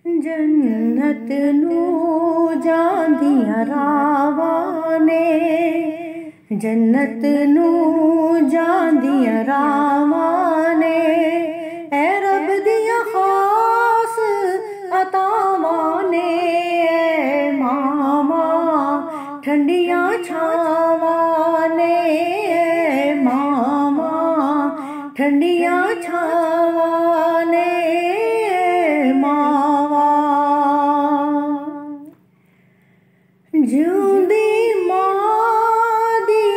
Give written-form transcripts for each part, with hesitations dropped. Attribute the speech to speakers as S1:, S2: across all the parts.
S1: जन्नत नू जांदियां रावां ने, जन्नत नू जांदियां रावां ने, ऐ रब दियां खास अतावां ने, ऐ मावां ठंडियां छावां ने, ऐ मावां ठंडियां छावां ने, जिउंदी मां दी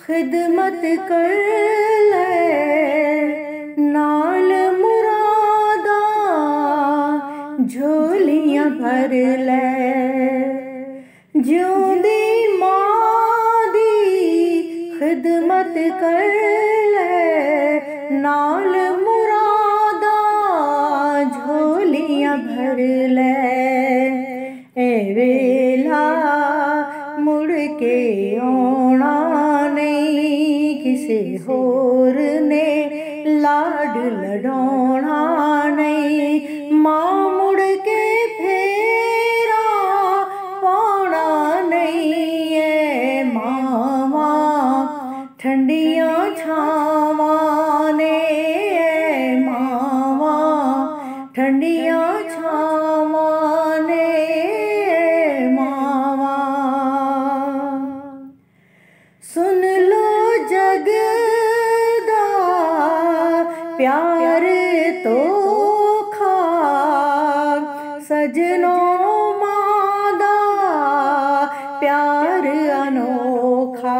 S1: खिदमत कर ले, नाल मुरादा झोलियां भर ले। जिउंदी मां दी खिदमत कर ले, नाल मुरादा झोलियां भर ले। ए वेला मुड़ के आना नहीं, किसे होर ने लाड लड़ाना नहीं, मां मुड़ के फेरा पाना नहीं, है मावां ठंडियां छावां ने, मावां ठंडियां छावां ने। सुन लो जग दा प्यार तोखा, सजनों मां दा प्यार अनोखा।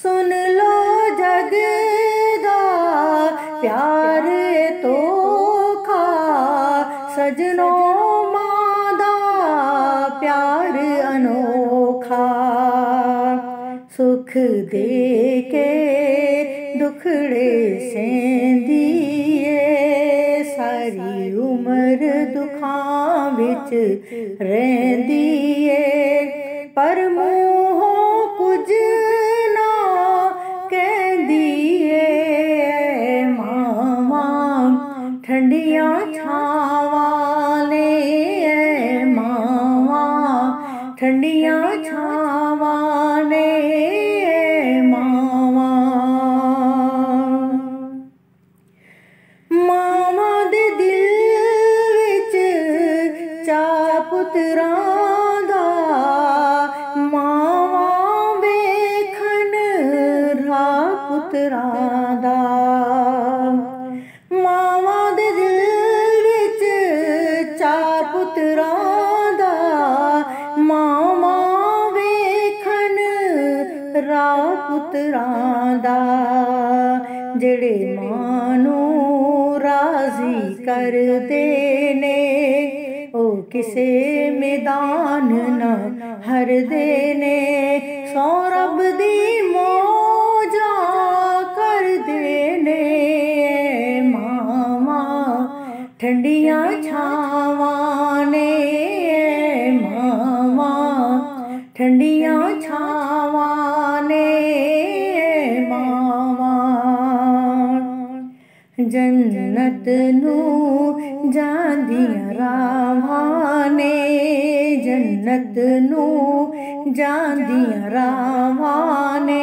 S1: सुन लो जग दा प्यार तोखा, सजनों मां दा प्यार अनोखा। सुख दे के दुखड़े सहंदी ए, सारी उम्र दुखां विच रहिंदी ए, पर मूहों कुछ ना कहंदी ए, मावां ठंडियां छावां ने, मावां ठंडियां छावां ने। मावां दे दिल विच चा पुत्रां दा, मावां वेखन राह पुत्रां दा। मावां दे दिल विच चा पुत्रां दा, मावां वेखन राह पुत्रां दा। जेड़े मां नू राजी कर देने, ओ किसे मैदान न हर देने, सौ रब दी मौजा कर देने, मावां ठंडियां छावां ने, मावां ठंडियां छावां ने। जन्नत नू जांदियां रावां ने, जन्नत नू जांदियां रावां ने,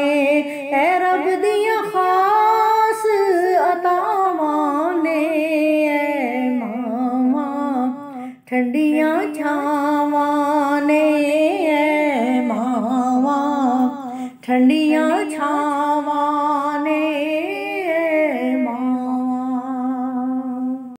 S1: ऐ रब दियां खास अतावां ने, ऐ मावां ठंडियां छावां ने, ऐ मावां ठंडियां छावां